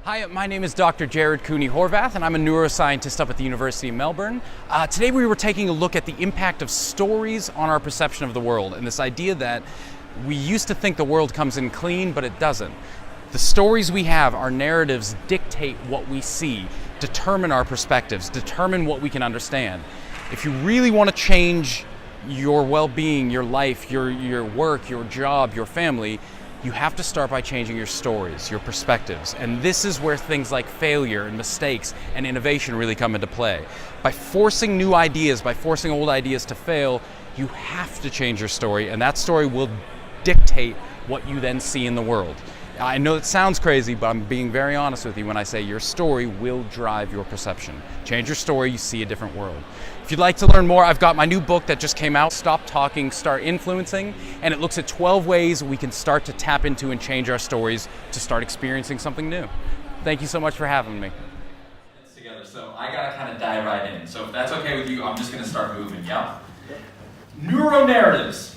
Hi, my name is Dr. Jared Cooney Horvath, and I'm a neuroscientist up at the University of Melbourne. Today we were taking a look at the impact of stories on our perception of the world, and this idea that we used to think the world comes in clean, but it doesn't. The stories we have, our narratives, dictate what we see, determine our perspectives, determine what we can understand. If you really want to change your well-being, your life, your work, your job, your family, you have to start by changing your stories, your perspectives. And this is where things like failure and mistakes and innovation really come into play. By forcing new ideas, by forcing old ideas to fail, you have to change your story, and that story will dictate what you then see in the world. I know it sounds crazy, but I'm being very honest with you when I say your story will drive your perception. Change your story, you see a different world. If you'd like to learn more, I've got my new book that just came out, Stop Talking, Start Influencing, and it looks at 12 ways we can start to tap into and change our stories to start experiencing something new. Thank you so much for having me. Together, so I gotta kind of dive right in. So if that's okay with you, I'm just gonna start moving, yeah? Neuronarratives.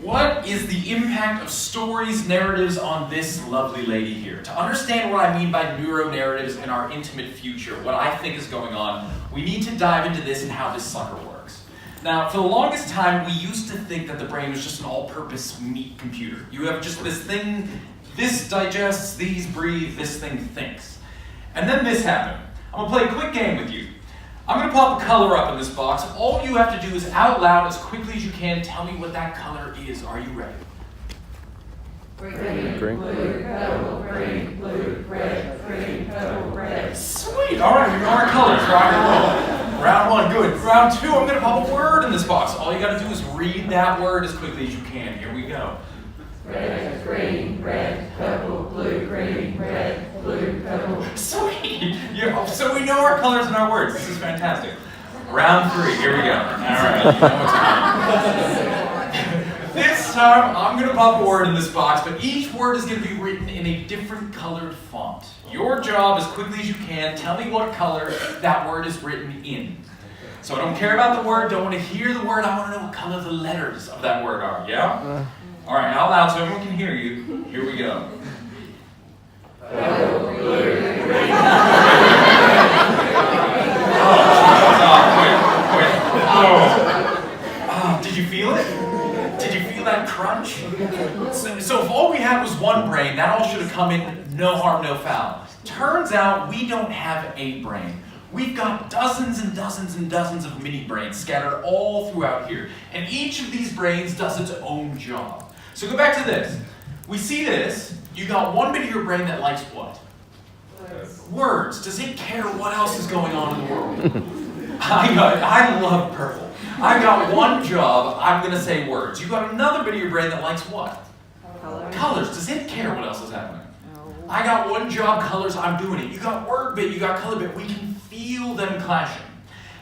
What is the impact of stories, narratives on this lovely lady here? To understand what I mean by neuronarratives in our intimate future, what I think is going on, we need to dive into this and how this sucker works. Now, for the longest time, we used to think that the brain was just an all-purpose meat computer. You have just this thing, this digests, these breathe, this thing thinks. And then this happened. I'm gonna play a quick game with you. I'm going to pop a color up in this box. All you have to do is out loud, as quickly as you can, tell me what that color is. Are you ready? Green, blue, purple, green, blue, red, green, purple, red. Sweet. All right, we know our colors. Rock and roll. Round one, good. Round two, I'm going to pop a word in this box. All you got to do is read that word as quickly as you can. Here we go. Red, green, red, purple, blue, green, red, blue, purple. Sweet! So we know our colors and our words. This is fantastic. Round three, here we go. All right, you know what's coming. This time, I'm going to pop a word in this box, but each word is going to be written in a different colored font. Your job, as quickly as you can, tell me what color that word is written in. So I don't care about the word, don't want to hear the word, I want to know what color the letters of that word are, yeah? All right, out loud so everyone can hear you. Here we go. Did you feel it? Did you feel that crunch? So if all we had was one brain, that all should have come in no harm, no foul. Turns out we don't have a brain. We've got dozens and dozens and dozens of mini brains scattered all throughout here. And each of these brains does its own job. So go back to this. We see this. You got one bit of your brain that likes what? Words. Does it care what else is going on in the world? I love purple. I got one job, I'm going to say words. You got another bit of your brain that likes what? Colors. Does it care what else is happening? I got one job, colors, I'm doing it. You got word bit, you got color bit. We can feel them clashing.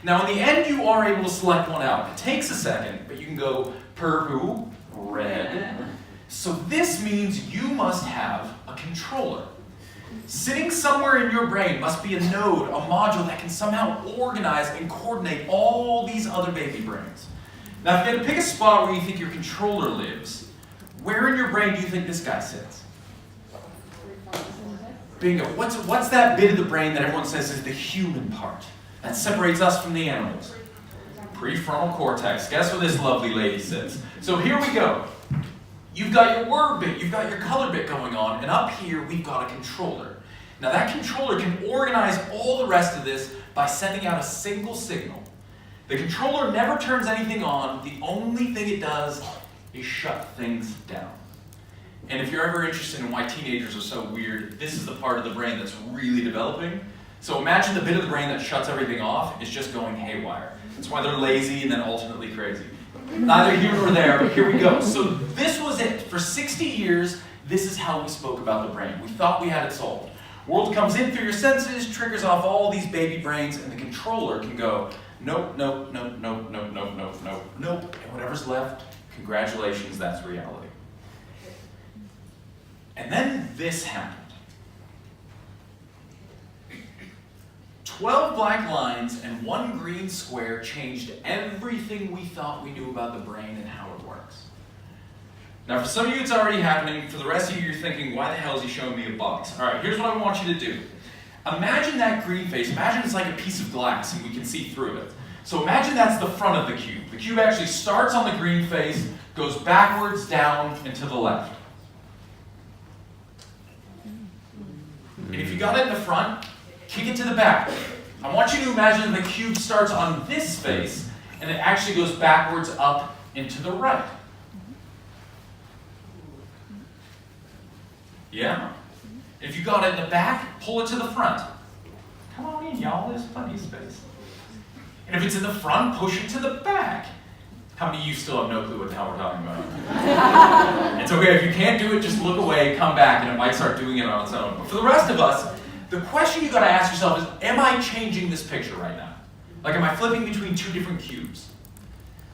Now in the end, you are able to select one out. It takes a second, but you can go purple, red. So this means you must have a controller. Sitting somewhere in your brain must be a node, a module that can somehow organize and coordinate all these other baby brains. Now if you had to pick a spot where you think your controller lives, where in your brain do you think this guy sits? Bingo. What's that bit of the brain that everyone says is the human part? That separates us from the animals. Prefrontal cortex. Guess where this lovely lady sits? So here we go. You've got your word bit, you've got your color bit going on, and up here we've got a controller. Now that controller can organize all the rest of this by sending out a single signal. The controller never turns anything on, the only thing it does is shut things down. And if you're ever interested in why teenagers are so weird, this is the part of the brain that's really developing. So imagine the bit of the brain that shuts everything off is just going haywire. That's why they're lazy and then ultimately crazy. Neither here nor there, but here we go. So this was it. For 60 years, this is how we spoke about the brain. We thought we had it solved. World comes in through your senses, triggers off all these baby brains, and the controller can go, nope, nope, nope, nope, nope, nope, nope, nope, nope. And whatever's left, congratulations, that's reality. And then this happened. 12 black lines and one green square changed everything we thought we knew about the brain and how it works. Now for some of you it's already happening, for the rest of you you're thinking, why the hell is he showing me a box? Alright, here's what I want you to do. Imagine that green face, imagine it's like a piece of glass and we can see through it. So imagine that's the front of the cube. The cube actually starts on the green face, goes backwards, down, and to the left. And if you got it in the front, kick it to the back. I want you to imagine the cube starts on this face and it actually goes backwards up and to the right. Yeah? If you got it in the back, pull it to the front. Come on in, y'all, there's plenty of space. And if it's in the front, push it to the back. How many of you still have no clue what the hell we're talking about? It's okay, if you can't do it, just look away, come back, and it might start doing it on its own. But for the rest of us, the question you gotta ask yourself is, am I changing this picture right now? Like, am I flipping between two different cubes?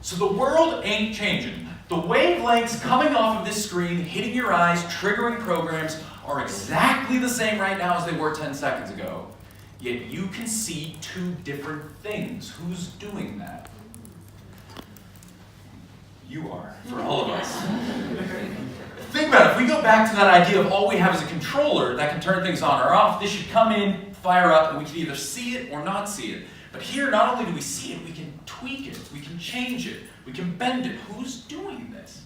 So the world ain't changing. The wavelengths coming off of this screen, hitting your eyes, triggering programs, are exactly the same right now as they were 10 seconds ago. Yet you can see two different things. Who's doing that? You are, for all of us. Think about it, if we go back to that idea of all we have is a controller that can turn things on or off, this should come in, fire up, and we can either see it or not see it. But here, not only do we see it, we can tweak it, we can change it, we can bend it. Who's doing this?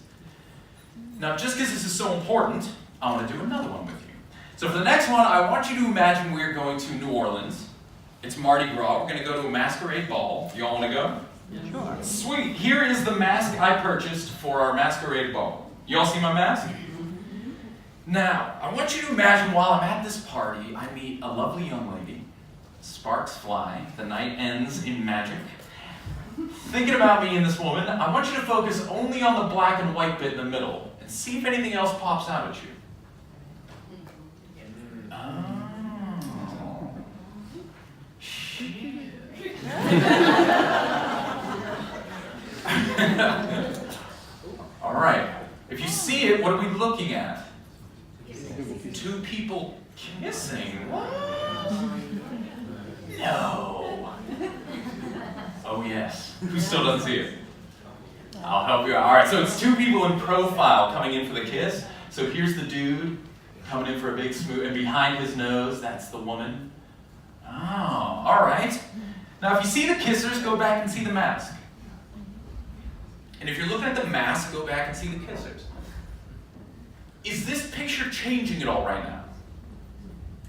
Now, just because this is so important, I want to do another one with you. So for the next one, I want you to imagine we're going to New Orleans. It's Mardi Gras. We're going to go to a masquerade ball. You all want to go? Sure. Sweet. Here is the mask I purchased for our masquerade ball. You all see my mask? Now, I want you to imagine while I'm at this party, I meet a lovely young lady. Sparks fly. The night ends in magic. Thinking about me and this woman, I want you to focus only on the black and white bit in the middle and see if anything else pops out at you. Oh. Shit. All right. If you see it, what are we looking at? Two people kissing. What? No. Oh yes. Who still doesn't see it? I'll help you out. All right. So it's two people in profile coming in for the kiss. So here's the dude coming in for a big smooth, and behind his nose, that's the woman. Oh, all right. Now, if you see the kissers, go back and see the mask. And if you're looking at the mask, go back and see the kissers. Is this picture changing at all right now?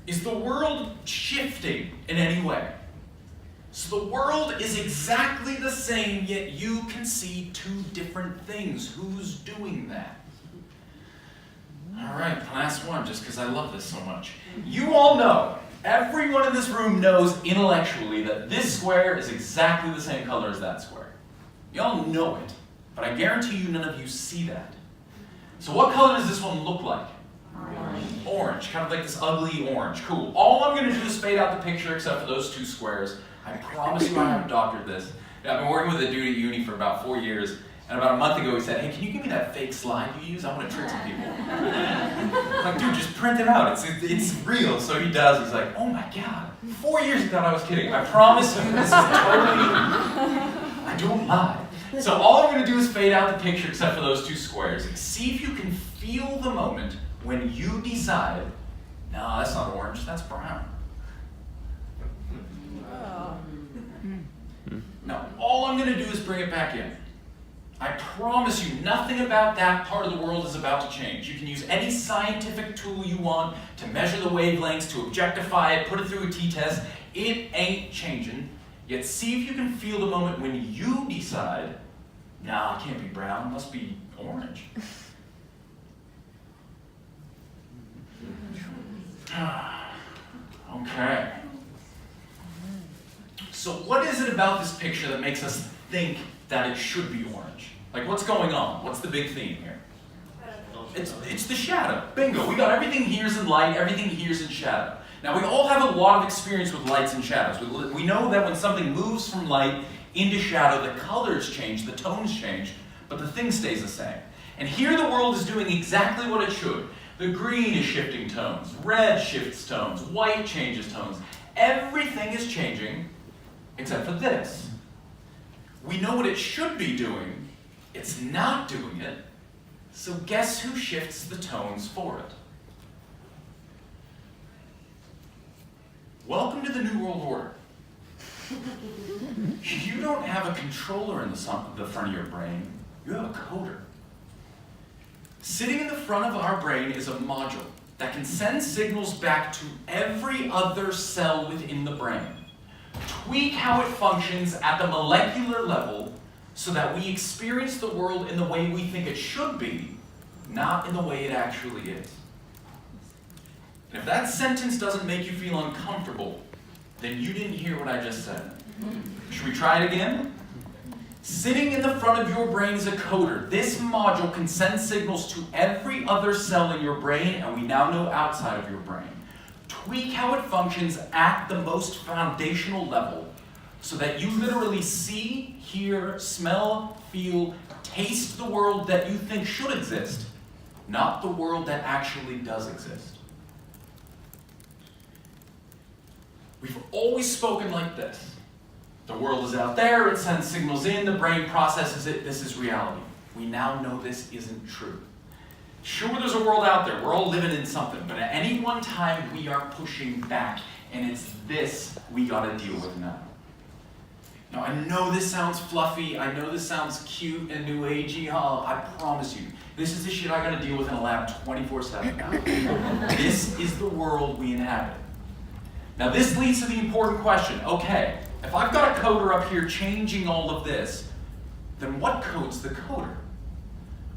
Is the world shifting in any way? So the world is exactly the same, yet you can see two different things. Who's doing that? All right, last one, just because I love this so much. You all know, everyone in this room knows intellectually that this square is exactly the same color as that square. You all know it, but I guarantee you none of you see that. So what color does this one look like? Orange. Orange, kind of like this ugly orange. Cool. All I'm going to do is fade out the picture except for those two squares. I promise you I haven't doctored this. I've been working with a dude at uni for about 4 years, and about a month ago he said, hey, can you give me that fake slide you use? I want to trick some people. I'm like, dude, just print it out. It's real. So he does. He's like, oh my God. 4 years he thought I was kidding. I promise you this is totally, I don't lie. So all I'm going to do is fade out the picture except for those two squares. See if you can feel the moment when you decide, no, that's not orange, that's brown. Now, all I'm going to do is bring it back in. I promise you, nothing about that part of the world is about to change. You can use any scientific tool you want to measure the wavelengths, to objectify it, put it through a t-test. It ain't changing. Yet see if you can feel the moment when you decide, nah, it can't be brown, it must be orange. Okay. So what is it about this picture that makes us think that it should be orange? Like, what's going on? What's the big theme here? It's the shadow. Bingo. We got everything here's in light, everything here's in shadow. Now, we all have a lot of experience with lights and shadows. We know that when something moves from light into shadow, the colors change, the tones change, but the thing stays the same. And here the world is doing exactly what it should. The green is shifting tones, red shifts tones, white changes tones. Everything is changing except for this. We know what it should be doing. It's not doing it. So guess who shifts the tones for it? Welcome to the New World Order. You don't have a controller in the front of your brain, you have a coder. Sitting in the front of our brain is a module that can send signals back to every other cell within the brain, tweak how it functions at the molecular level so that we experience the world in the way we think it should be, not in the way it actually is. And if that sentence doesn't make you feel uncomfortable, then you didn't hear what I just said. Should we try it again? Sitting in the front of your brain is a coder. This module can send signals to every other cell in your brain, and we now know outside of your brain. Tweak how it functions at the most foundational level so that you literally see, hear, smell, feel, taste the world that you think should exist, not the world that actually does exist. We've always spoken like this. The world is out there, it sends signals in, the brain processes it, this is reality. We now know this isn't true. Sure, there's a world out there, we're all living in something, but at any one time we are pushing back, and it's this we gotta deal with now. Now, I know this sounds fluffy, I know this sounds cute and new agey, I promise you, this is the shit I gotta deal with in a lab 24/7 now. This is the world we inhabit. Now, this leads to the important question. Okay, if I've got a coder up here changing all of this, then what codes the coder?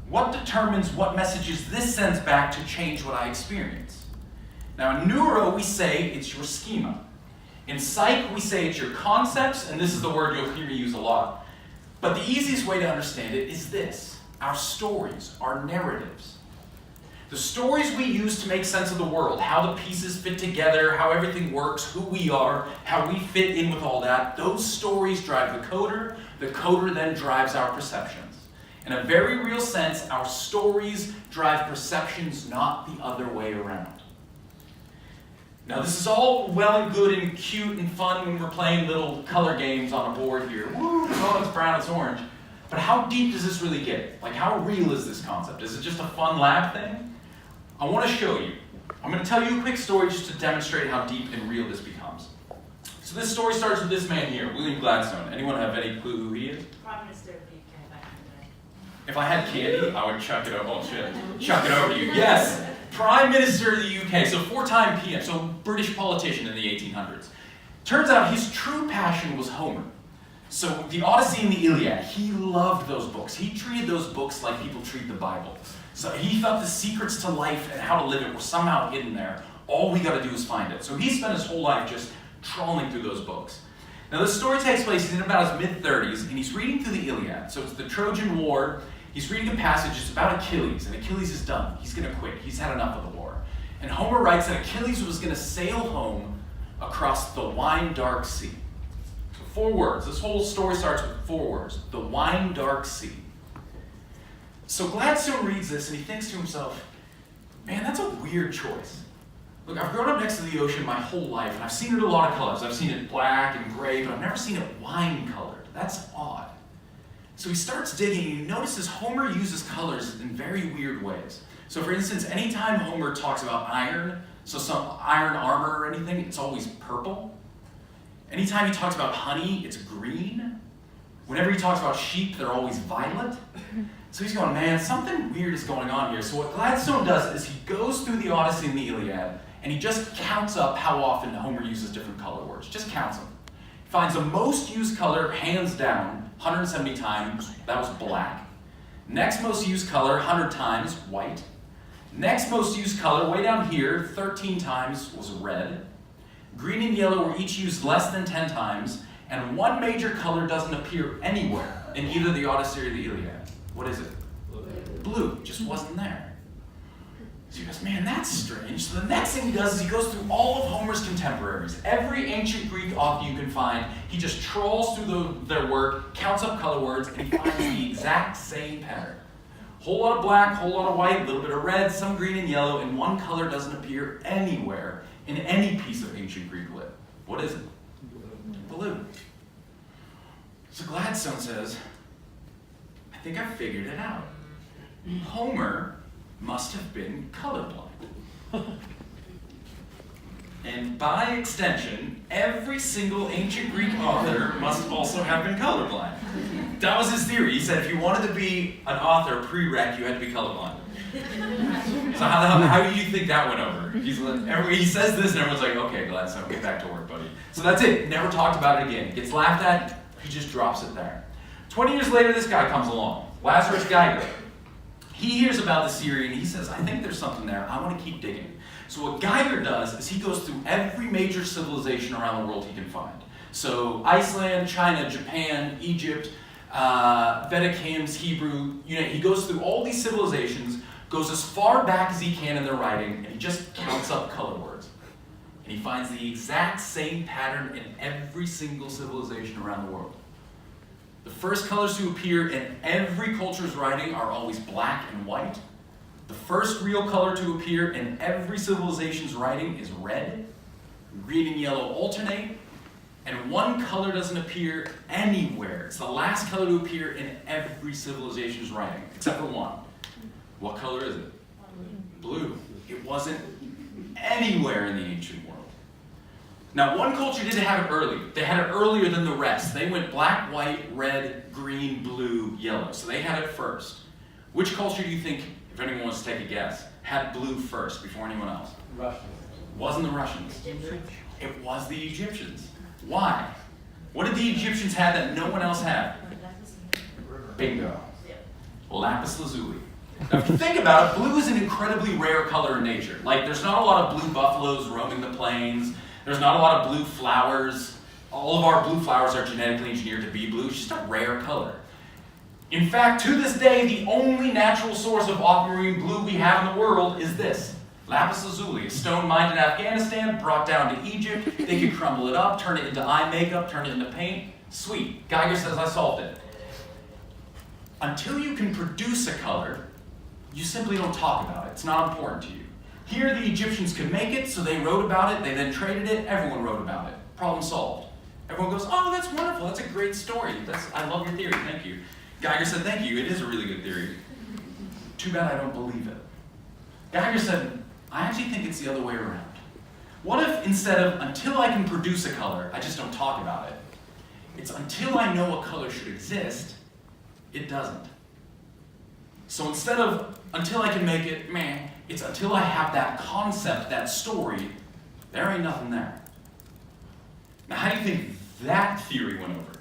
What determines what messages this sends back to change what I experience? Now, in neuro, we say it's your schema. In psych, we say it's your concepts, and this is the word you'll hear me use a lot. But the easiest way to understand it is this: our stories, our narratives. The stories we use to make sense of the world, how the pieces fit together, how everything works, who we are, how we fit in with all that, those stories drive the coder then drives our perceptions. In a very real sense, our stories drive perceptions, not the other way around. Now, this is all well and good and cute and fun when we're playing little color games on a board here. Woo, oh, it's brown, it's orange. But how deep does this really get? Like, how real is this concept? Is it just a fun lab thing? I want to show you. I'm going to tell you a quick story just to demonstrate how deep and real this becomes. So this story starts with this man here, William Gladstone. Anyone have any clue who he is? Prime Minister of the UK back in the day. If I had candy, I would chuck it over. Oh shit, chuck it over to you. Yes, Prime Minister of the UK. So 4-time PM, so British politician in the 1800s. Turns out his true passion was Homer. So the Odyssey and the Iliad, he loved those books. He treated those books like people treat the Bible. So he felt the secrets to life and how to live it were somehow hidden there. All we gotta do is find it. So he spent his whole life just trawling through those books. Now this story takes place, he's in about his mid-30s, and he's reading through the Iliad. So it's the Trojan War. He's reading a passage, it's about Achilles, and Achilles is done. He's gonna quit, he's had enough of the war. And Homer writes that Achilles was gonna sail home across the wine-dark sea. So 4 words, this whole story starts with 4 words, the wine-dark sea. So Gladstone reads this and he thinks to himself, man, that's a weird choice. Look, I've grown up next to the ocean my whole life, and I've seen it a lot of colors. I've seen it black and gray, but I've never seen it wine-colored. That's odd. So he starts digging, and he notices Homer uses colors in very weird ways. So for instance, anytime Homer talks about iron, so some iron armor or anything, it's always purple. Anytime he talks about honey, it's green. Whenever he talks about sheep, they're always violet. So he's going, man, something weird is going on here. So what Gladstone does is he goes through the Odyssey and the Iliad, and he just counts up how often Homer uses different color words. Just counts them. He finds the most used color, hands down, 170 times, that was black. Next most used color, 100 times, white. Next most used color, way down here, 13 times, was red. Green and yellow were each used less than 10 times, and one major color doesn't appear anywhere in either the Odyssey or the Iliad. What is it? Blue. Just wasn't there. So he goes, man, that's strange. So the next thing he does is he goes through all of Homer's contemporaries. Every ancient Greek author you can find, he just trawls through their work, counts up color words, and he finds the exact same pattern. Whole lot of black, whole lot of white, a little bit of red, some green and yellow, and one color doesn't appear anywhere in any piece of ancient Greek lit. What is it? Blue. So Gladstone says, I think I figured it out. Homer must have been colorblind. And by extension, every single ancient Greek author must also have been colorblind. That was his theory. He said if you wanted to be an author pre-rec, you had to be colorblind. So how do you think that went over? He says this and everyone's like, okay, glad so get back to work, buddy. So that's it. Never talked about it again. Gets laughed at, he just drops it there. 20 years later, this guy comes along, Lazarus Geiger. He hears about this theory and he says, I think there's something there. I want to keep digging. So what Geiger does is he goes through every major civilization around the world he can find. So Iceland, China, Japan, Egypt, Vedic hymns, Hebrew, he goes through all these civilizations, goes as far back as he can in their writing, and he just counts up color words. And he finds the exact same pattern in every single civilization around the world. The first colors to appear in every culture's writing are always black and white. The first real color to appear in every civilization's writing is red. Green and yellow alternate. And one color doesn't appear anywhere. It's the last color to appear in every civilization's writing, except for one. What color is it? Blue. It wasn't anywhere in the ancient world. Now, one culture didn't have it early. They had it earlier than the rest. They went black, white, red, green, blue, yellow. So they had it first. Which culture do you think, if anyone wants to take a guess, had blue first before anyone else? Russians. Wasn't the Russians. It was the Egyptians. Why? What did the Egyptians have that no one else had? Bingo. Lapis lazuli. Now, if you think about it, blue is an incredibly rare color in nature. Like, there's not a lot of blue buffaloes roaming the plains. There's not a lot of blue flowers. All of our blue flowers are genetically engineered to be blue. It's just a rare color. In fact, to this day, the only natural source of aquamarine blue we have in the world is this. Lapis lazuli, a stone mined in Afghanistan, brought down to Egypt. They could crumble it up, turn it into eye makeup, turn it into paint. Sweet. Geiger says, I solved it. Until you can produce a color, you simply don't talk about it. It's not important to you. Here, the Egyptians could make it, so they wrote about it. They then traded it. Everyone wrote about it. Problem solved. Everyone goes, oh, that's wonderful. That's a great story. I love your theory. Thank you. Geiger said, thank you. It is a really good theory. Too bad I don't believe it. Geiger said, I actually think it's the other way around. What if instead of until I can produce a color, I just don't talk about it? It's until I know a color should exist, it doesn't. So instead of until I can make it, man, it's until I have that concept, that story, there ain't nothing there. Now, how do you think that theory went over?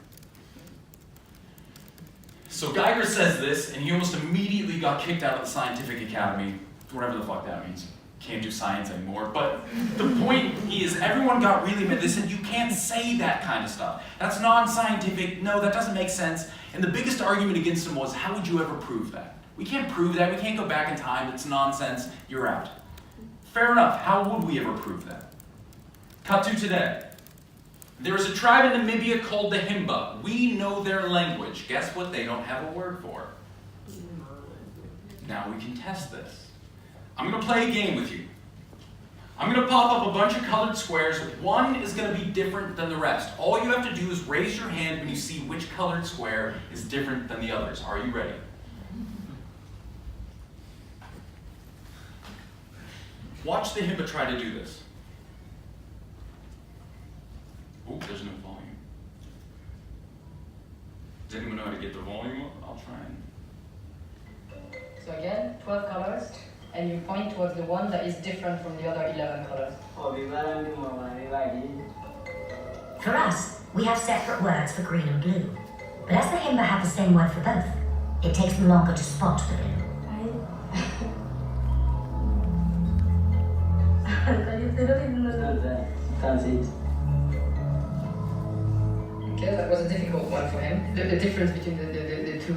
So Geiger says this, and he almost immediately got kicked out of the Scientific Academy, whatever the fuck that means. Can't do science anymore. But the point is, everyone got really mad. They said, you can't say that kind of stuff. That's non-scientific. No, that doesn't make sense. And the biggest argument against him was, how would you ever prove that? We can't prove that. We can't go back in time. It's nonsense. You're out. Fair enough. How would we ever prove that? Cut to today. There is a tribe in Namibia called the Himba. We know their language. Guess what they don't have a word for? Now we can test this. I'm going to play a game with you. I'm going to pop up a bunch of colored squares. One is going to be different than the rest. All you have to do is raise your hand when you see which colored square is different than the others. Are you ready? Watch the Himba try to do this. Oh, there's no volume. Does anyone know how to get the volume up? I'll try and... So again, 12 colors, and you point towards the one that is different from the other 11 colors. For us, we have separate words for green and blue. But as the Himba have the same word for both, it takes them longer to spot the blue. Okay, that was a difficult one for him. The difference between the two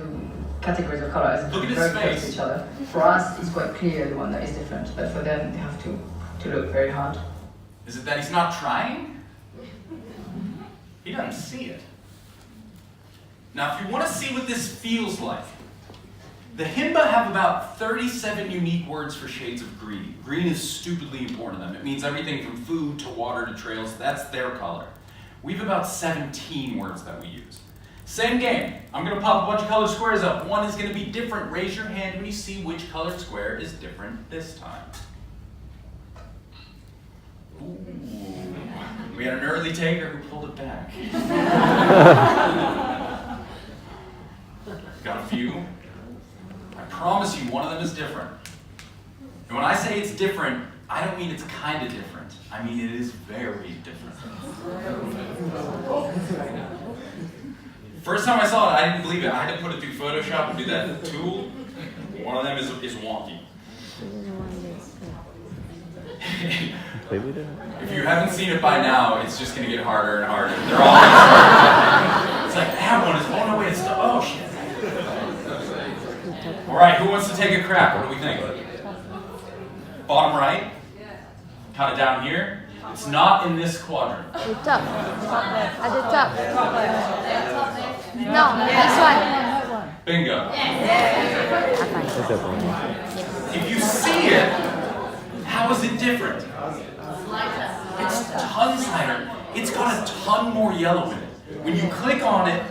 categories of colors Look at his very close face. to each other. For us, it's quite clear the one that is different, but for them, they have to look very hard. Is it that he's not trying? He doesn't see it. Now, if you want to see what this feels like, the Himba have about 37 unique words for shades of green. Green is stupidly important to them. It means everything from food to water to trails. That's their color. We have about 17 words that we use. Same game. I'm going to pop a bunch of colored squares up. One is going to be different. Raise your hand when you see which colored square is different this time. Ooh. We had an early taker who pulled it back. Got a few. I promise you one of them is different. And when I say it's different, I don't mean it's kind of different. I mean it is very different. First time I saw it, I didn't believe it. I had to put it through Photoshop and do that tool. One of them is wonky. If you haven't seen it by now, it's just going to get harder and harder. They're all it's like, that one is, oh no wait, it's still, oh shit. Alright, who wants to take a crack? What do we think? Bottom right? Kind of down here? It's not in this quadrant. At the top. At the top. No, this one. Bingo. If you see it, how is it different? It's tons lighter. It's got a ton more yellow in it. When you click on it,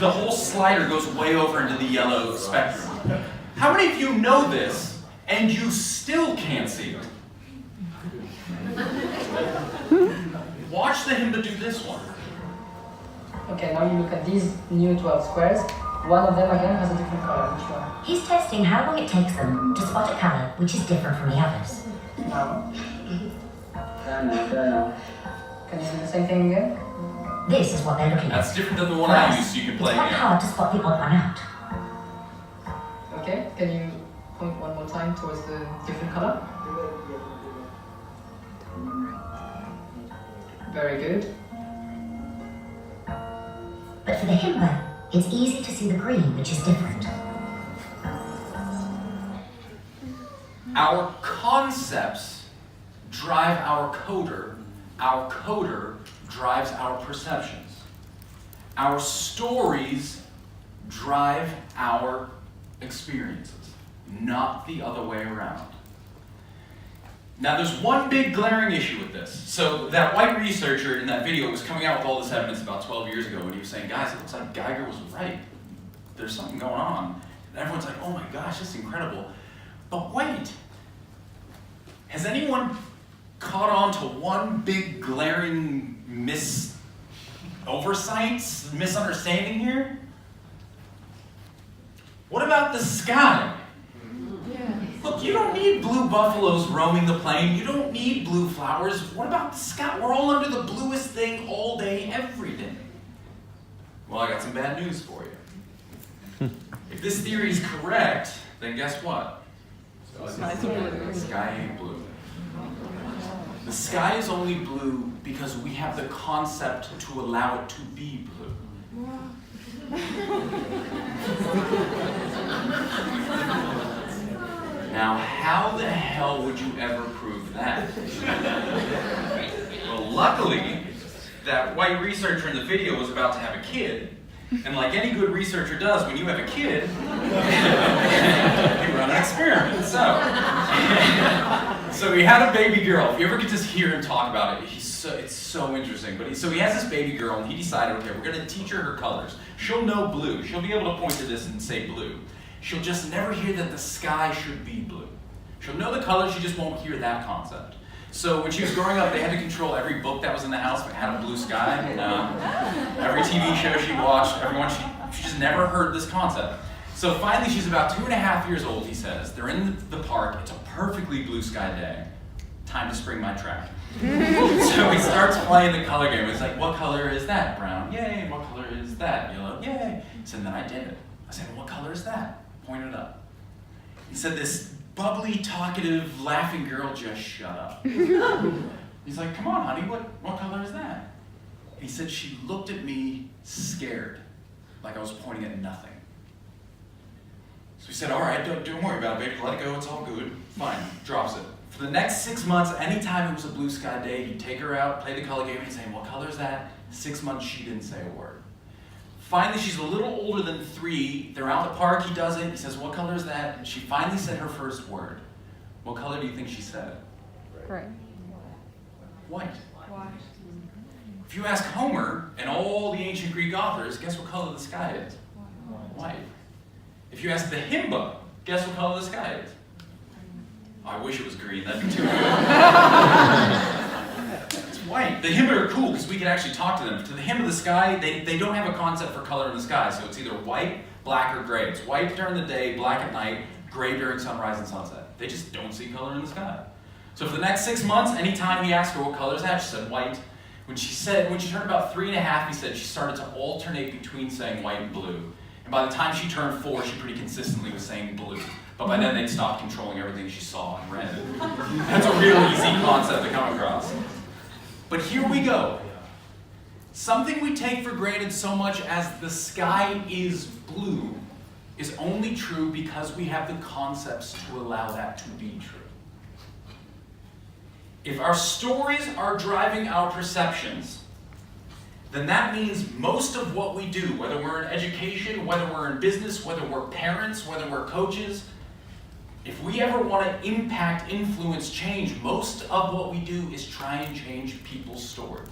the whole slider goes way over into the yellow spectrum. How many of you know this and you still can't see it? Watch the Himba do this one. Okay, now you look at these new 12 squares. One of them again has a different color. Which one? He's testing how long it takes them to spot a colour which is different from the others. Now. Can you do the same thing again? This is what they're looking at. That's different than the one I used, so you can play It's quite again. hard to spot the odd one out. Okay, can you point one more time towards the different color? Very good. But for the Himba, it's easy to see the green which is different. Our concepts drive our coder drives our perceptions. Our stories drive our experiences, not the other way around. Now there's one big glaring issue with this. So that white researcher in that video was coming out with all this evidence about 12 years ago, and he was saying, guys, it looks like Geiger was right. There's something going on. And everyone's like, oh my gosh, this is incredible. But wait, has anyone caught on to one big glaring misunderstanding here? What about the sky? Look, you don't need blue buffaloes roaming the plain. You don't need blue flowers. What about the sky? We're all under the bluest thing all day, every day. Well, I got some bad news for you. If this theory is correct, then guess what? The sky ain't blue. The sky is only blue because we have the concept to allow it to be blue. Now, how the hell would you ever prove that? Well, luckily, that white researcher in the video was about to have a kid. And like any good researcher does, when you have a kid, you run an experiment. So he had a baby girl. If you ever get to hear him talk about it, it's so interesting. So he has this baby girl, and he decided, okay, we're going to teach her colors. She'll know blue. She'll be able to point to this and say blue. She'll just never hear that the sky should be blue. She'll know the color, she just won't hear that concept. So when she was growing up, they had to control every book that was in the house that had a blue sky. Every TV show she watched, she just never heard this concept. So finally, she's about 2.5 years old, he says. They're in the park, it's a perfectly blue sky day. Time to spring my trap. So he starts playing the color game. He's like, what color is that? Brown, yay. What color is that? Yellow, yay. He said, then I did it. I said, what color is that? Pointed up. He said, this bubbly, talkative, laughing girl just shut up. He's like, come on, honey, what color is that? He said, she looked at me scared, like I was pointing at nothing. So he said, all right, don't worry about it, baby, let it go, it's all good. Fine, drops it. For the next 6 months, anytime it was a blue sky day, he'd take her out, play the color game, and he'd say, what color is that? 6 months, she didn't say a word. Finally, she's a little older than 3. They're out in the park, he does it. He says, what color is that? And she finally said her first word. What color do you think she said? Right. White. If you ask Homer and all the ancient Greek authors, guess what color the sky is? White. If you ask the Himba, guess what color the sky is? Oh, I wish it was green, that'd be too good. It's white. The Himba are cool because we can actually talk to them. To the hymn of the sky, they don't have a concept for color in the sky, so it's either white, black, or gray. It's white during the day, black at night, gray during sunrise and sunset. They just don't see color in the sky. So for the next 6 months, anytime he asked her what color is that, she said white. When she turned about 3 and a half, he said she started to alternate between saying white and blue. And by the time she turned 4, she pretty consistently was saying blue. But by then, they'd stopped controlling everything she saw and read. That's a real easy concept to come across. But here we go. Something we take for granted so much as the sky is blue is only true because we have the concepts to allow that to be true. If our stories are driving our perceptions, then that means most of what we do, whether we're in education, whether we're in business, whether we're parents, whether we're coaches, if we ever want to impact, influence, change, most of what we do is try and change people's stories.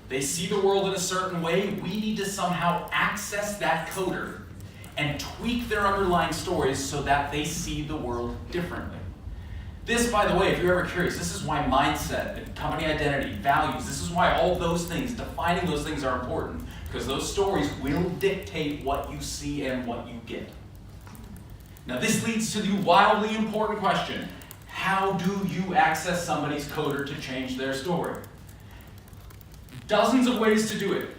They see the world in a certain way, we need to somehow access that coder and tweak their underlying stories so that they see the world differently. This, by the way, if you're ever curious, this is why mindset and company identity, values, this is why all those things, defining those things are important, because those stories will dictate what you see and what you get. Now this leads to the wildly important question, how do you access somebody's coder to change their story? Dozens of ways to do it.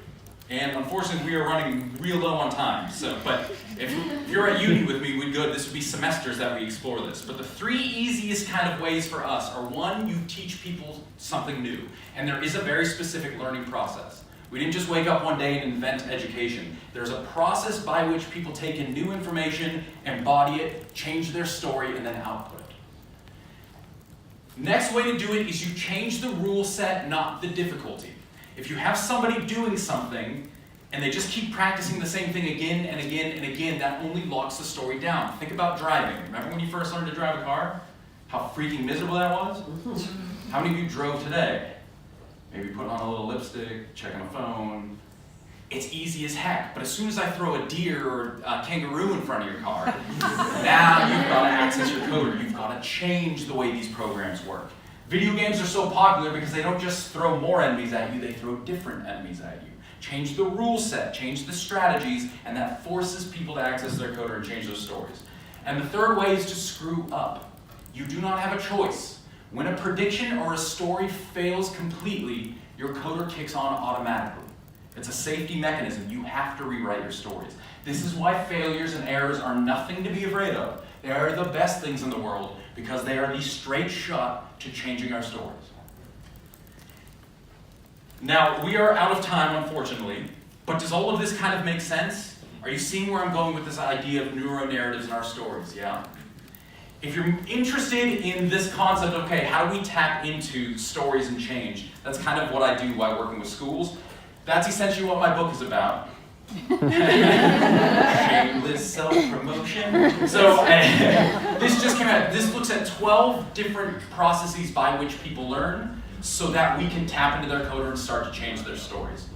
And unfortunately, we are running real low on time. But if you're at uni with me, this would be semesters that we explore this. But the 3 easiest kind of ways for us are, 1, you teach people something new. And there is a very specific learning process. We didn't just wake up one day and invent education. There's a process by which people take in new information, embody it, change their story, and then output it. Next way to do it is you change the rule set, not the difficulty. If you have somebody doing something and they just keep practicing the same thing again and again and again, that only locks the story down. Think about driving. Remember when you first learned to drive a car? How freaking miserable that was? How many of you drove today? Maybe putting on a little lipstick, checking a phone. It's easy as heck, but as soon as I throw a deer or a kangaroo in front of your car, now you've got to access your coder. You've got to change the way these programs work. Video games are so popular because they don't just throw more enemies at you, they throw different enemies at you. Change the rule set, change the strategies, and that forces people to access their coder and change those stories. And the third way is to screw up. You do not have a choice. When a prediction or a story fails completely, your coder kicks on automatically. It's a safety mechanism. You have to rewrite your stories. This is why failures and errors are nothing to be afraid of. They are the best things in the world because they are the straight shot to changing our stories. Now, we are out of time, unfortunately, but does all of this kind of make sense? Are you seeing where I'm going with this idea of neuronarratives in our stories? Yeah? If you're interested in this concept, okay, how do we tap into stories and change? That's kind of what I do while working with schools. That's essentially what my book is about. Shameless self-promotion. So this just came out. This looks at 12 different processes by which people learn so that we can tap into their coder and start to change their stories.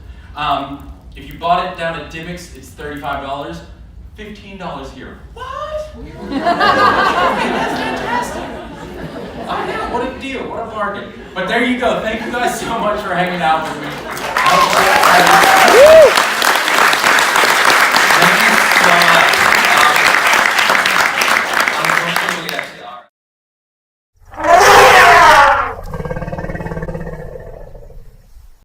If you bought it down at Dimmicks, it's $35. $15 here. What? That's fantastic. Oh yeah, what a deal, what a bargain. But there you go. Thank you guys so much for hanging out with me.